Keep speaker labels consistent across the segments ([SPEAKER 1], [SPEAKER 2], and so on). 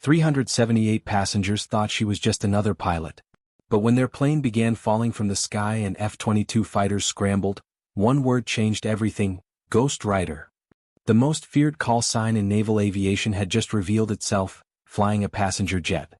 [SPEAKER 1] 378 passengers thought she was just another pilot. But when their plane began falling from the sky and F-22 fighters scrambled, one word changed everything: Ghost Rider. The most feared call sign in naval aviation had just revealed itself: flying a passenger jet.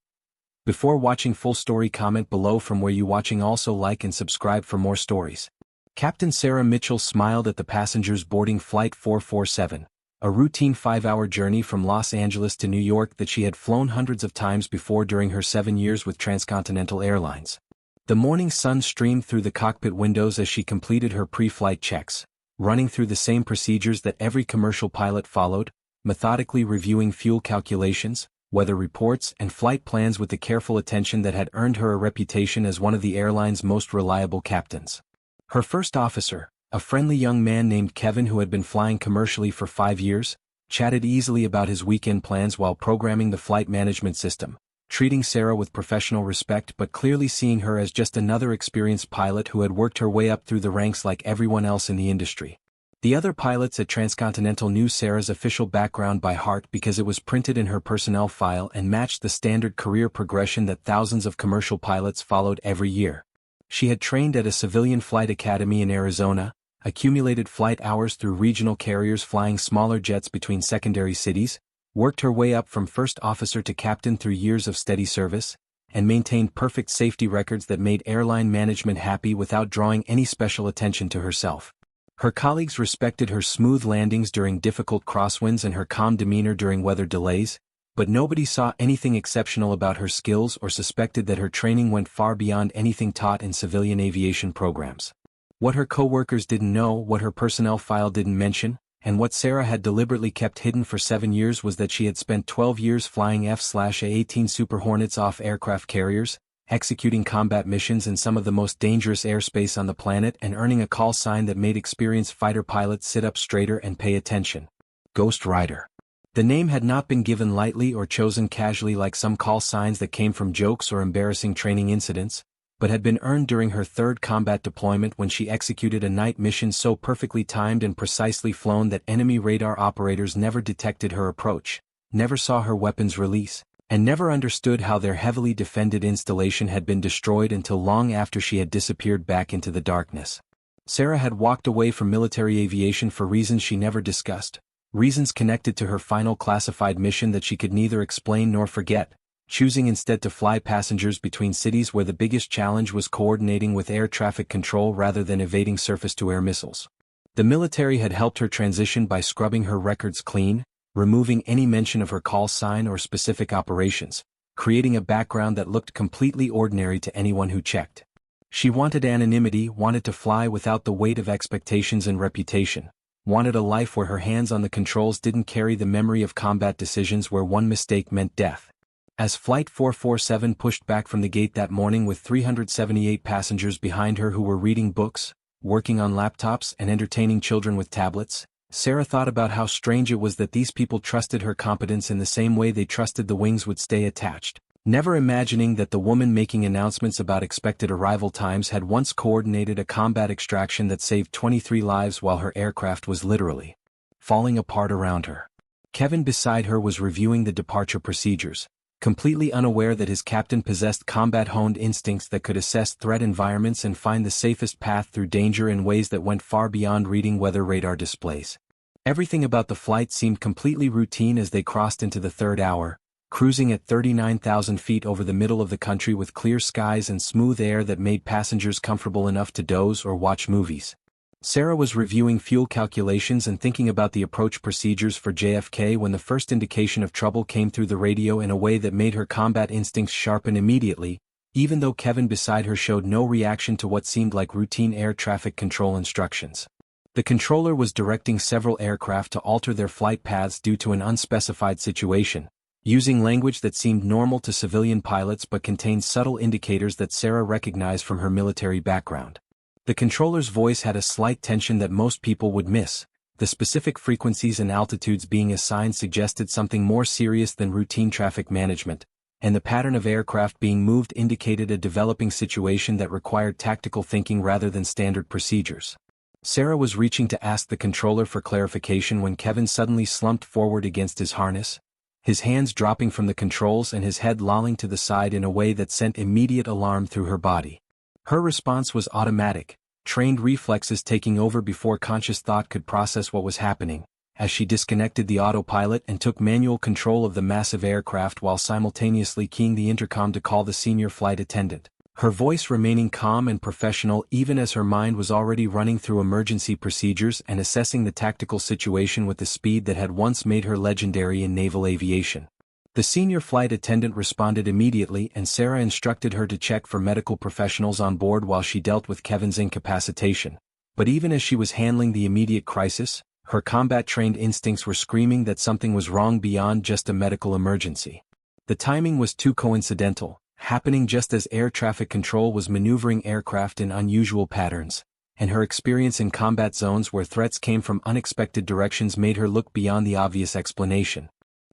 [SPEAKER 1] Before watching full story, comment below from where you watching. Also like and subscribe for more stories. Captain Sarah Mitchell smiled at the passengers boarding Flight 447, a routine 5-hour journey from Los Angeles to New York that she had flown hundreds of times before during her 7 years with Transcontinental Airlines. The morning sun streamed through the cockpit windows as she completed her pre-flight checks, running through the same procedures that every commercial pilot followed, methodically reviewing fuel calculations, weather reports, and flight plans with the careful attention that had earned her a reputation as one of the airline's most reliable captains. Her first officer, a friendly young man named Kevin who had been flying commercially for 5 years, chatted easily about his weekend plans while programming the flight management system, treating Sarah with professional respect but clearly seeing her as just another experienced pilot who had worked her way up through the ranks like everyone else in the industry. The other pilots at Transcontinental knew Sarah's official background by heart because it was printed in her personnel file and matched the standard career progression that thousands of commercial pilots followed every year. She had trained at a civilian flight academy in Arizona, accumulated flight hours through regional carriers flying smaller jets between secondary cities, worked her way up from first officer to captain through years of steady service, and maintained perfect safety records that made airline management happy without drawing any special attention to herself. Her colleagues respected her smooth landings during difficult crosswinds and her calm demeanor during weather delays, but nobody saw anything exceptional about her skills or suspected that her training went far beyond anything taught in civilian aviation programs. What her co-workers didn't know, what her personnel file didn't mention, and what Sarah had deliberately kept hidden for 7 years was that she had spent 12 years flying F/A-18 Super Hornets off aircraft carriers, executing combat missions in some of the most dangerous airspace on the planet and earning a call sign that made experienced fighter pilots sit up straighter and pay attention: Ghost Rider. The name had not been given lightly or chosen casually like some call signs that came from jokes or embarrassing training incidents, but had been earned during her third combat deployment when she executed a night mission so perfectly timed and precisely flown that enemy radar operators never detected her approach, never saw her weapons release, and never understood how their heavily defended installation had been destroyed until long after she had disappeared back into the darkness. Sarah had walked away from military aviation for reasons she never discussed, reasons connected to her final classified mission that she could neither explain nor forget, choosing instead to fly passengers between cities where the biggest challenge was coordinating with air traffic control rather than evading surface-to-air missiles. The military had helped her transition by scrubbing her records clean, removing any mention of her call sign or specific operations, creating a background that looked completely ordinary to anyone who checked. She wanted anonymity, wanted to fly without the weight of expectations and reputation, wanted a life where her hands on the controls didn't carry the memory of combat decisions where one mistake meant death. As Flight 447 pushed back from the gate that morning with 378 passengers behind her who were reading books, working on laptops and entertaining children with tablets, Sarah thought about how strange it was that these people trusted her competence in the same way they trusted the wings would stay attached, never imagining that the woman making announcements about expected arrival times had once coordinated a combat extraction that saved 23 lives while her aircraft was literally falling apart around her. Kevin beside her was reviewing the departure procedures, completely unaware that his captain possessed combat-honed instincts that could assess threat environments and find the safest path through danger in ways that went far beyond reading weather radar displays. Everything about the flight seemed completely routine as they crossed into the third hour, cruising at 39,000 feet over the middle of the country with clear skies and smooth air that made passengers comfortable enough to doze or watch movies. Sarah was reviewing fuel calculations and thinking about the approach procedures for JFK when the first indication of trouble came through the radio in a way that made her combat instincts sharpen immediately, even though Kevin beside her showed no reaction to what seemed like routine air traffic control instructions. The controller was directing several aircraft to alter their flight paths due to an unspecified situation, using language that seemed normal to civilian pilots but contained subtle indicators that Sarah recognized from her military background. The controller's voice had a slight tension that most people would miss. The specific frequencies and altitudes being assigned suggested something more serious than routine traffic management, and the pattern of aircraft being moved indicated a developing situation that required tactical thinking rather than standard procedures. Sarah was reaching to ask the controller for clarification when Kevin suddenly slumped forward against his harness, his hands dropping from the controls and his head lolling to the side in a way that sent immediate alarm through her body. Her response was automatic, trained reflexes taking over before conscious thought could process what was happening, as she disconnected the autopilot and took manual control of the massive aircraft while simultaneously keying the intercom to call the senior flight attendant, her voice remaining calm and professional even as her mind was already running through emergency procedures and assessing the tactical situation with the speed that had once made her legendary in naval aviation. The senior flight attendant responded immediately and Sarah instructed her to check for medical professionals on board while she dealt with Kevin's incapacitation. But even as she was handling the immediate crisis, her combat-trained instincts were screaming that something was wrong beyond just a medical emergency. The timing was too coincidental, happening just as air traffic control was maneuvering aircraft in unusual patterns, and her experience in combat zones where threats came from unexpected directions made her look beyond the obvious explanation.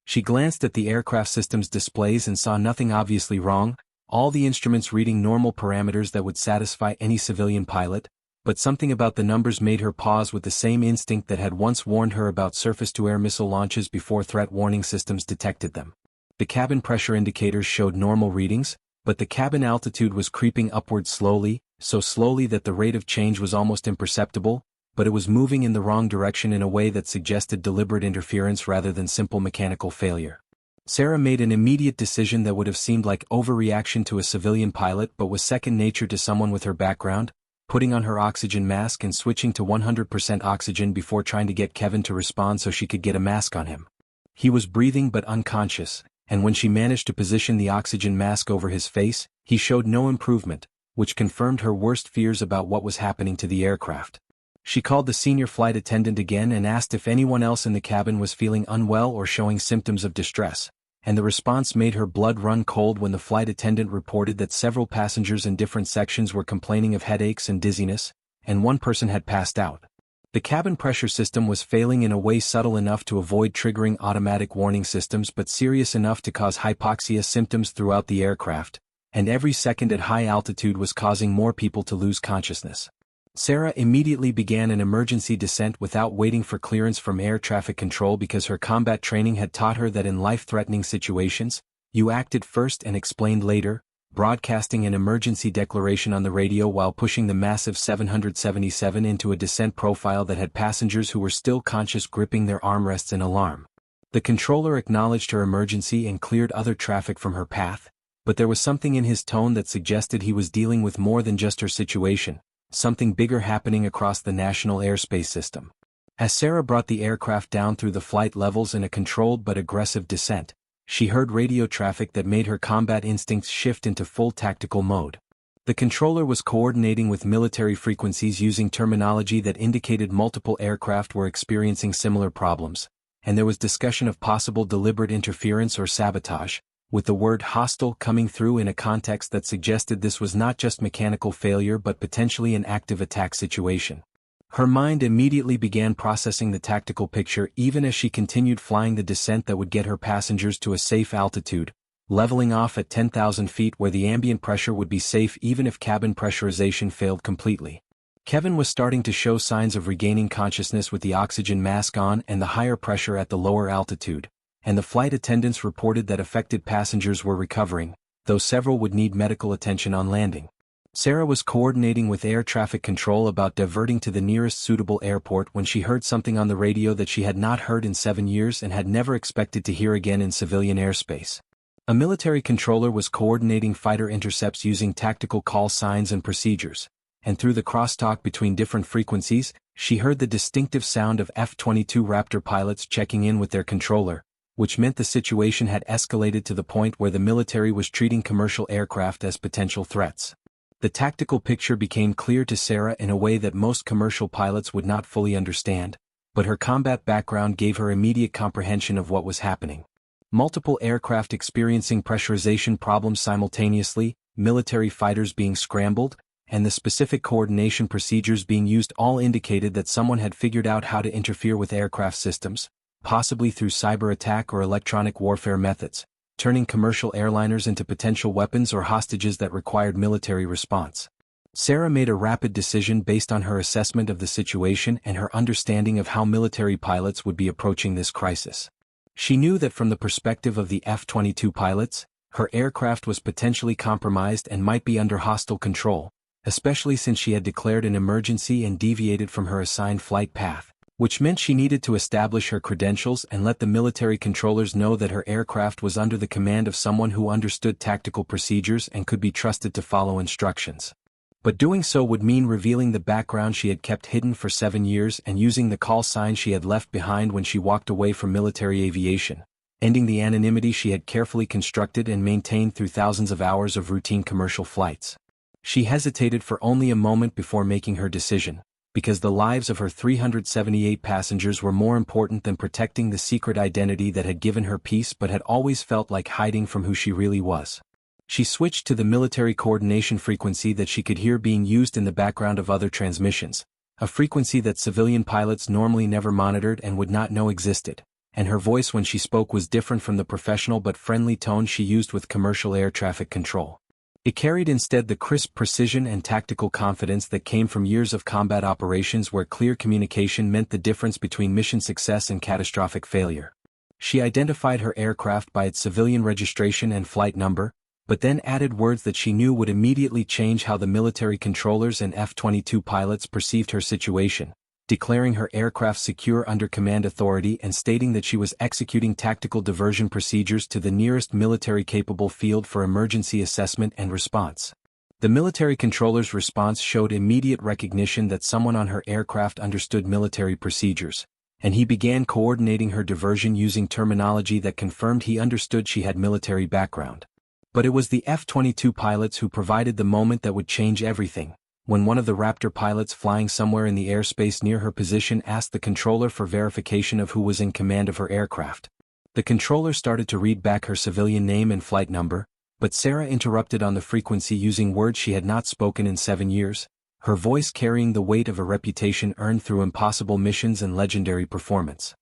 [SPEAKER 1] She glanced at the aircraft system's displays and saw nothing obviously wrong, all the instruments reading normal parameters that would satisfy any civilian pilot, but something about the numbers made her pause with the same instinct that had once warned her about surface-to-air missile launches before threat warning systems detected them. The cabin pressure indicators showed normal readings, but the cabin altitude was creeping upward slowly, so slowly that the rate of change was almost imperceptible, but it was moving in the wrong direction in a way that suggested deliberate interference rather than simple mechanical failure. Sarah made an immediate decision that would have seemed like overreaction to a civilian pilot but was second nature to someone with her background, putting on her oxygen mask and switching to 100% oxygen before trying to get Kevin to respond so she could get a mask on him. He was breathing but unconscious, and when she managed to position the oxygen mask over his face, he showed no improvement, which confirmed her worst fears about what was happening to the aircraft. She called the senior flight attendant again and asked if anyone else in the cabin was feeling unwell or showing symptoms of distress, and the response made her blood run cold when the flight attendant reported that several passengers in different sections were complaining of headaches and dizziness, and one person had passed out. The cabin pressure system was failing in a way subtle enough to avoid triggering automatic warning systems but serious enough to cause hypoxia symptoms throughout the aircraft, and every second at high altitude was causing more people to lose consciousness. Sarah immediately began an emergency descent without waiting for clearance from air traffic control because her combat training had taught her that in life-threatening situations, you acted first and explained later, broadcasting an emergency declaration on the radio while pushing the massive 777 into a descent profile that had passengers who were still conscious gripping their armrests in alarm. The controller acknowledged her emergency and cleared other traffic from her path, but there was something in his tone that suggested he was dealing with more than just her situation, something bigger happening across the national airspace system. As Sarah brought the aircraft down through the flight levels in a controlled but aggressive descent, she heard radio traffic that made her combat instincts shift into full tactical mode. The controller was coordinating with military frequencies using terminology that indicated multiple aircraft were experiencing similar problems, and there was discussion of possible deliberate interference or sabotage, with the word hostile coming through in a context that suggested this was not just mechanical failure but potentially an active attack situation. Her mind immediately began processing the tactical picture even as she continued flying the descent that would get her passengers to a safe altitude, leveling off at 10,000 feet where the ambient pressure would be safe even if cabin pressurization failed completely. Kevin was starting to show signs of regaining consciousness with the oxygen mask on and the higher pressure at the lower altitude, and the flight attendants reported that affected passengers were recovering, though several would need medical attention on landing. Sarah was coordinating with air traffic control about diverting to the nearest suitable airport when she heard something on the radio that she had not heard in 7 years and had never expected to hear again in civilian airspace. A military controller was coordinating fighter intercepts using tactical call signs and procedures, and through the crosstalk between different frequencies, she heard the distinctive sound of F-22 Raptor pilots checking in with their controller, which meant the situation had escalated to the point where the military was treating commercial aircraft as potential threats. The tactical picture became clear to Sarah in a way that most commercial pilots would not fully understand, but her combat background gave her immediate comprehension of what was happening. Multiple aircraft experiencing pressurization problems simultaneously, military fighters being scrambled, and the specific coordination procedures being used all indicated that someone had figured out how to interfere with aircraft systems, possibly through cyber attack or electronic warfare methods, turning commercial airliners into potential weapons or hostages that required military response. Sarah made a rapid decision based on her assessment of the situation and her understanding of how military pilots would be approaching this crisis. She knew that from the perspective of the F-22 pilots, her aircraft was potentially compromised and might be under hostile control, especially since she had declared an emergency and deviated from her assigned flight path, which meant she needed to establish her credentials and let the military controllers know that her aircraft was under the command of someone who understood tactical procedures and could be trusted to follow instructions. But doing so would mean revealing the background she had kept hidden for 7 years and using the call sign she had left behind when she walked away from military aviation, ending the anonymity she had carefully constructed and maintained through thousands of hours of routine commercial flights. She hesitated for only a moment before making her decision, because the lives of her 378 passengers were more important than protecting the secret identity that had given her peace but had always felt like hiding from who she really was. She switched to the military coordination frequency that she could hear being used in the background of other transmissions, a frequency that civilian pilots normally never monitored and would not know existed, and her voice when she spoke was different from the professional but friendly tone she used with commercial air traffic control. It carried instead the crisp precision and tactical confidence that came from years of combat operations where clear communication meant the difference between mission success and catastrophic failure. She identified her aircraft by its civilian registration and flight number, but then added words that she knew would immediately change how the military controllers and F-22 pilots perceived her situation, declaring her aircraft secure under command authority and stating that she was executing tactical diversion procedures to the nearest military-capable field for emergency assessment and response. The military controller's response showed immediate recognition that someone on her aircraft understood military procedures, and he began coordinating her diversion using terminology that confirmed he understood she had military background. But it was the F-22 pilots who provided the moment that would change everything, when one of the Raptor pilots flying somewhere in the airspace near her position asked the controller for verification of who was in command of her aircraft. The controller started to read back her civilian name and flight number, but Sarah interrupted on the frequency using words she had not spoken in 7 years, her voice carrying the weight of a reputation earned through impossible missions and legendary performance.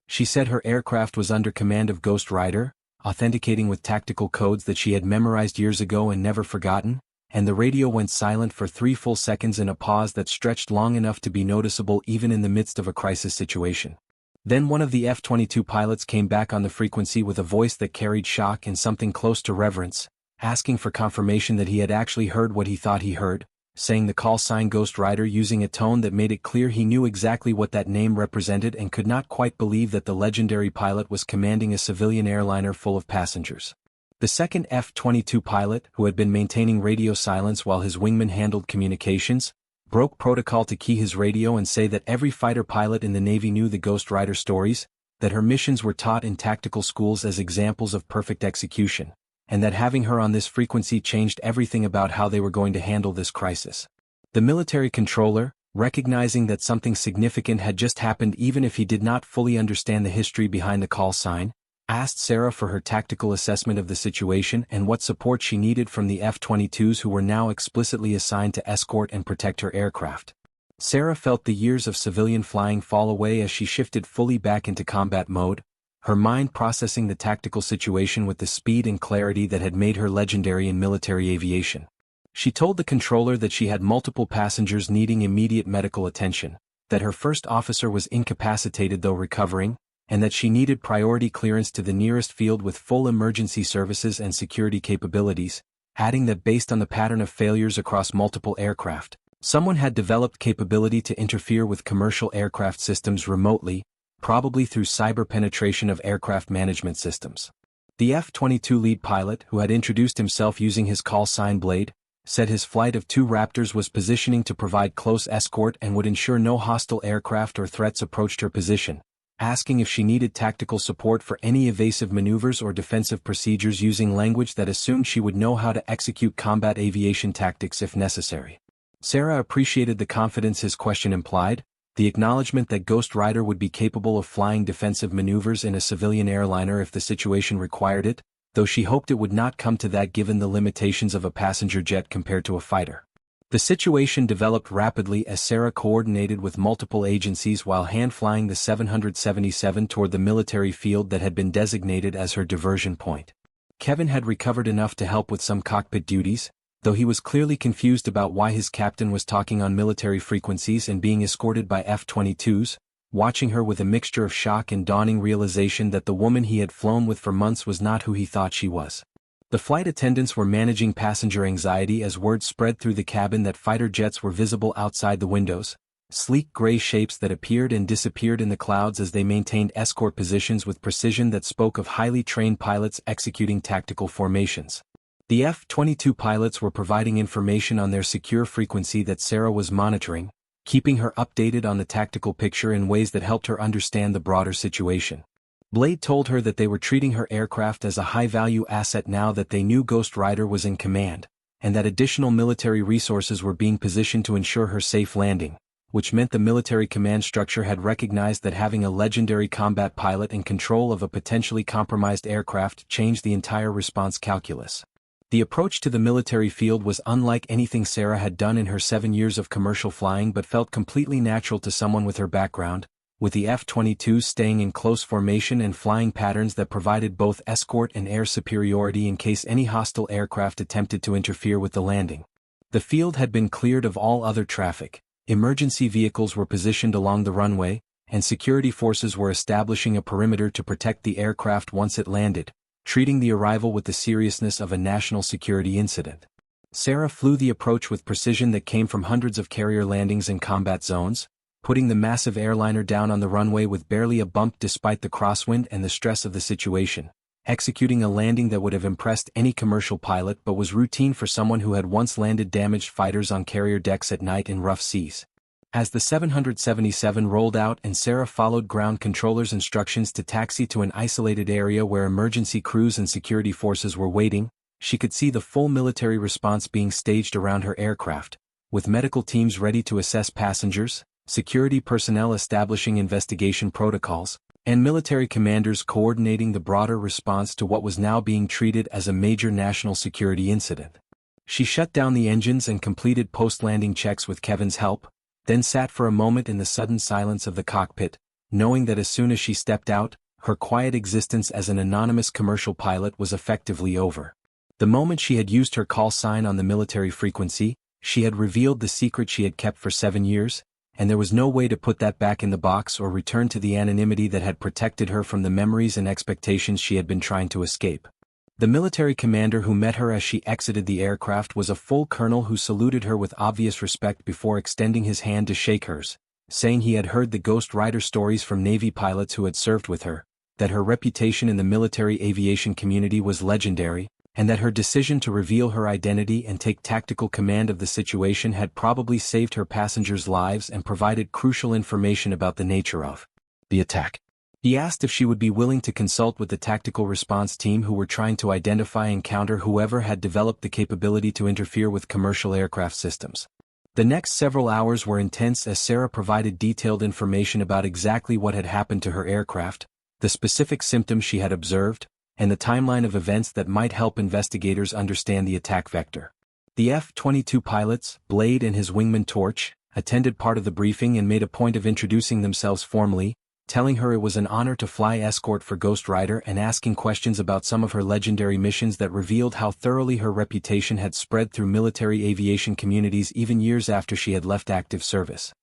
[SPEAKER 1] She said her aircraft was under command of Ghost Rider, authenticating with tactical codes that she had memorized years ago and never forgotten, and the radio went silent for 3 full seconds in a pause that stretched long enough to be noticeable even in the midst of a crisis situation. Then one of the F-22 pilots came back on the frequency with a voice that carried shock and something close to reverence, asking for confirmation that he had actually heard what he thought he heard, saying the call sign Ghost Rider using a tone that made it clear he knew exactly what that name represented and could not quite believe that the legendary pilot was commanding a civilian airliner full of passengers. The second F-22 pilot, who had been maintaining radio silence while his wingman handled communications, broke protocol to key his radio and say that every fighter pilot in the Navy knew the Ghost Rider stories, that her missions were taught in tactical schools as examples of perfect execution, and that having her on this frequency changed everything about how they were going to handle this crisis. The military controller, recognizing that something significant had just happened even if he did not fully understand the history behind the call sign, asked Sarah for her tactical assessment of the situation and what support she needed from the F-22s who were now explicitly assigned to escort and protect her aircraft. Sarah felt the years of civilian flying fall away as she shifted fully back into combat mode, her mind processing the tactical situation with the speed and clarity that had made her legendary in military aviation. She told the controller that she had multiple passengers needing immediate medical attention, that her first officer was incapacitated though recovering, and that she needed priority clearance to the nearest field with full emergency services and security capabilities, adding that based on the pattern of failures across multiple aircraft, someone had developed capability to interfere with commercial aircraft systems remotely, probably through cyber penetration of aircraft management systems. The F-22 lead pilot, who had introduced himself using his call sign Blade, said his flight of 2 Raptors was positioning to provide close escort and would ensure no hostile aircraft or threats approached her position, asking if she needed tactical support for any evasive maneuvers or defensive procedures using language that assumed she would know how to execute combat aviation tactics if necessary. Sarah appreciated the confidence his question implied, the acknowledgement that Ghost Rider would be capable of flying defensive maneuvers in a civilian airliner if the situation required it, though she hoped it would not come to that given the limitations of a passenger jet compared to a fighter. The situation developed rapidly as Sarah coordinated with multiple agencies while hand-flying the 777 toward the military field that had been designated as her diversion point. Kevin had recovered enough to help with some cockpit duties, though he was clearly confused about why his captain was talking on military frequencies and being escorted by F-22s, watching her with a mixture of shock and dawning realization that the woman he had flown with for months was not who he thought she was. The flight attendants were managing passenger anxiety as word spread through the cabin that fighter jets were visible outside the windows, sleek gray shapes that appeared and disappeared in the clouds as they maintained escort positions with precision that spoke of highly trained pilots executing tactical formations. The F-22 pilots were providing information on their secure frequency that Sarah was monitoring, keeping her updated on the tactical picture in ways that helped her understand the broader situation. Blade told her that they were treating her aircraft as a high-value asset now that they knew Ghost Rider was in command, and that additional military resources were being positioned to ensure her safe landing, which meant the military command structure had recognized that having a legendary combat pilot in control of a potentially compromised aircraft changed the entire response calculus. The approach to the military field was unlike anything Sarah had done in her 7 years of commercial flying but felt completely natural to someone with her background, with the F-22 staying in close formation and flying patterns that provided both escort and air superiority in case any hostile aircraft attempted to interfere with the landing. The field had been cleared of all other traffic, emergency vehicles were positioned along the runway, and security forces were establishing a perimeter to protect the aircraft once it landed, treating the arrival with the seriousness of a national security incident. Sarah flew the approach with precision that came from hundreds of carrier landings in combat zones, putting the massive airliner down on the runway with barely a bump despite the crosswind and the stress of the situation, executing a landing that would have impressed any commercial pilot but was routine for someone who had once landed damaged fighters on carrier decks at night in rough seas. As the 777 rolled out and Sarah followed ground controllers' instructions to taxi to an isolated area where emergency crews and security forces were waiting, she could see the full military response being staged around her aircraft, with medical teams ready to assess passengers, security personnel establishing investigation protocols, and military commanders coordinating the broader response to what was now being treated as a major national security incident. She shut down the engines and completed post-landing checks with Kevin's help, then sat for a moment in the sudden silence of the cockpit, knowing that as soon as she stepped out, her quiet existence as an anonymous commercial pilot was effectively over. The moment she had used her call sign on the military frequency, she had revealed the secret she had kept for 7 years, and there was no way to put that back in the box or return to the anonymity that had protected her from the memories and expectations she had been trying to escape. The military commander who met her as she exited the aircraft was a full colonel who saluted her with obvious respect before extending his hand to shake hers, saying he had heard the Ghost Rider stories from Navy pilots who had served with her, that her reputation in the military aviation community was legendary, and that her decision to reveal her identity and take tactical command of the situation had probably saved her passengers' lives and provided crucial information about the nature of the attack. He asked if she would be willing to consult with the tactical response team who were trying to identify and counter whoever had developed the capability to interfere with commercial aircraft systems. The next several hours were intense as Sarah provided detailed information about exactly what had happened to her aircraft, the specific symptoms she had observed, and the timeline of events that might help investigators understand the attack vector. The F-22 pilots, Blade and his wingman Torch, attended part of the briefing and made a point of introducing themselves formally, telling her it was an honor to fly escort for Ghost Rider and asking questions about some of her legendary missions that revealed how thoroughly her reputation had spread through military aviation communities even years after she had left active service.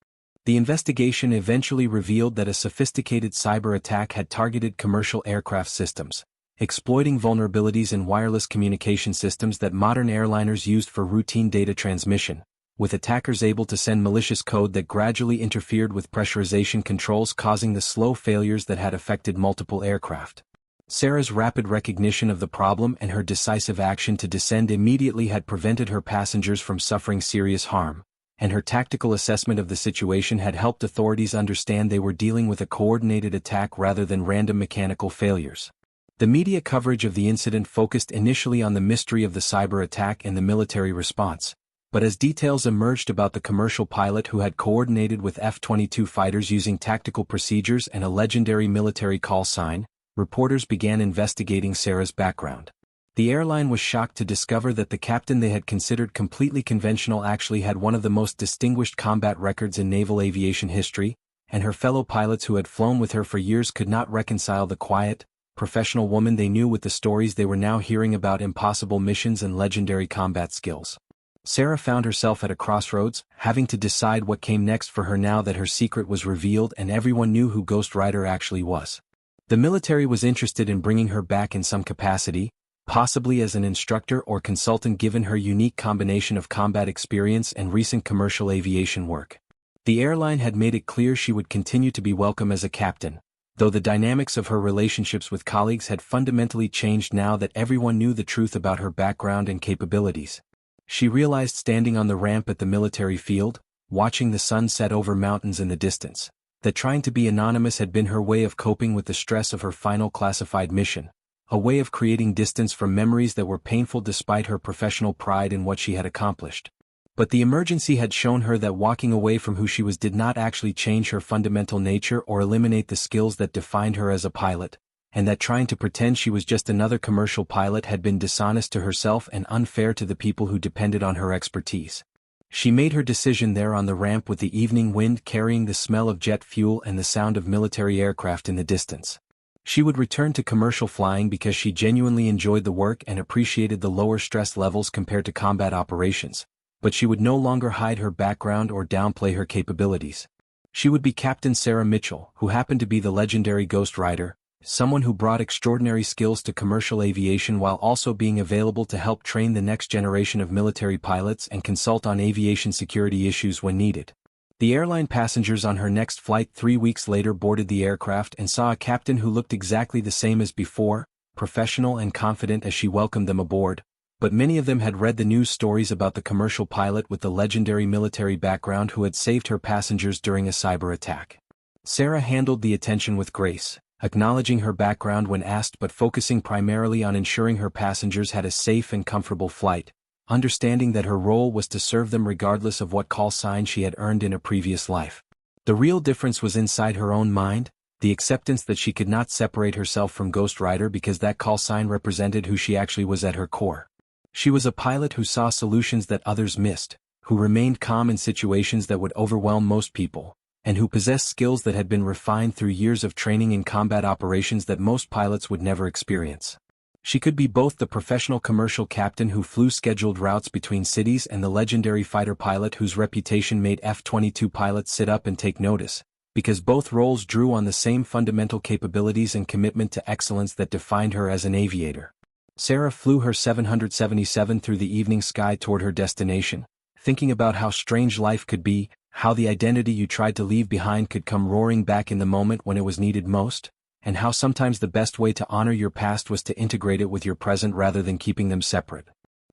[SPEAKER 1] The investigation eventually revealed that a sophisticated cyber attack had targeted commercial aircraft systems, exploiting vulnerabilities in wireless communication systems that modern airliners used for routine data transmission, with attackers able to send malicious code that gradually interfered with pressurization controls, causing the slow failures that had affected multiple aircraft. Sarah's rapid recognition of the problem and her decisive action to descend immediately had prevented her passengers from suffering serious harm, and her tactical assessment of the situation had helped authorities understand they were dealing with a coordinated attack rather than random mechanical failures. The media coverage of the incident focused initially on the mystery of the cyber attack and the military response, but as details emerged about the commercial pilot who had coordinated with F-22 fighters using tactical procedures and a legendary military call sign, reporters began investigating Sarah's background. The airline was shocked to discover that the captain they had considered completely conventional actually had one of the most distinguished combat records in naval aviation history, and her fellow pilots who had flown with her for years could not reconcile the quiet, professional woman they knew with the stories they were now hearing about impossible missions and legendary combat skills. Sarah found herself at a crossroads, having to decide what came next for her now that her secret was revealed and everyone knew who Ghost Rider actually was. The military was interested in bringing her back in some capacity, possibly as an instructor or consultant given her unique combination of combat experience and recent commercial aviation work. The airline had made it clear she would continue to be welcome as a captain, though the dynamics of her relationships with colleagues had fundamentally changed now that everyone knew the truth about her background and capabilities. She realized standing on the ramp at the military field, watching the sun set over mountains in the distance, that trying to be anonymous had been her way of coping with the stress of her final classified mission, a way of creating distance from memories that were painful despite her professional pride in what she had accomplished. But the emergency had shown her that walking away from who she was did not actually change her fundamental nature or eliminate the skills that defined her as a pilot, and that trying to pretend she was just another commercial pilot had been dishonest to herself and unfair to the people who depended on her expertise. She made her decision there on the ramp with the evening wind carrying the smell of jet fuel and the sound of military aircraft in the distance. She would return to commercial flying because she genuinely enjoyed the work and appreciated the lower stress levels compared to combat operations, but she would no longer hide her background or downplay her capabilities. She would be Captain Sarah Mitchell, who happened to be the legendary Ghost Rider, someone who brought extraordinary skills to commercial aviation while also being available to help train the next generation of military pilots and consult on aviation security issues when needed. The airline passengers on her next flight 3 weeks later boarded the aircraft and saw a captain who looked exactly the same as before, professional and confident as she welcomed them aboard, but many of them had read the news stories about the commercial pilot with the legendary military background who had saved her passengers during a cyber attack. Sarah handled the attention with grace, acknowledging her background when asked but focusing primarily on ensuring her passengers had a safe and comfortable flight, understanding that her role was to serve them regardless of what call sign she had earned in a previous life. The real difference was inside her own mind, the acceptance that she could not separate herself from Ghost Rider because that call sign represented who she actually was at her core. She was a pilot who saw solutions that others missed, who remained calm in situations that would overwhelm most people, and who possessed skills that had been refined through years of training in combat operations that most pilots would never experience. She could be both the professional commercial captain who flew scheduled routes between cities and the legendary fighter pilot whose reputation made F-22 pilots sit up and take notice, because both roles drew on the same fundamental capabilities and commitment to excellence that defined her as an aviator. Sarah flew her 777 through the evening sky toward her destination, thinking about how strange life could be, how the identity you tried to leave behind could come roaring back in the moment when it was needed most, and how sometimes the best way to honor your past was to integrate it with your present rather than keeping them separate.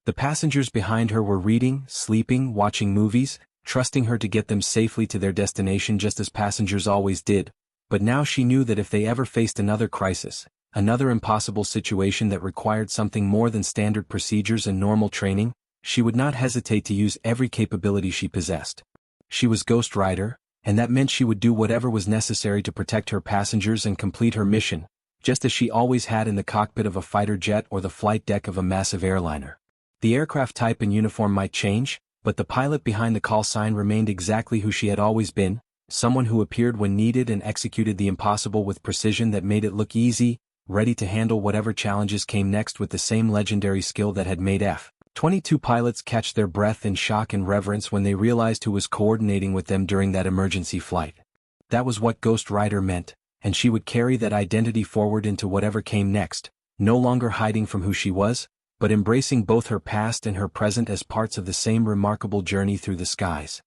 [SPEAKER 1] The passengers behind her were reading, sleeping, watching movies, trusting her to get them safely to their destination just as passengers always did, but now she knew that if they ever faced another crisis, another impossible situation that required something more than standard procedures and normal training, she would not hesitate to use every capability she possessed. She was Ghost Rider, and that meant she would do whatever was necessary to protect her passengers and complete her mission, just as she always had in the cockpit of a fighter jet or the flight deck of a massive airliner. The aircraft type and uniform might change, but the pilot behind the call sign remained exactly who she had always been, someone who appeared when needed and executed the impossible with precision that made it look easy, ready to handle whatever challenges came next with the same legendary skill that had made F-22 pilots catch their breath in shock and reverence when they realized who was coordinating with them during that emergency flight. That was what Ghost Rider meant, and she would carry that identity forward into whatever came next, no longer hiding from who she was, but embracing both her past and her present as parts of the same remarkable journey through the skies.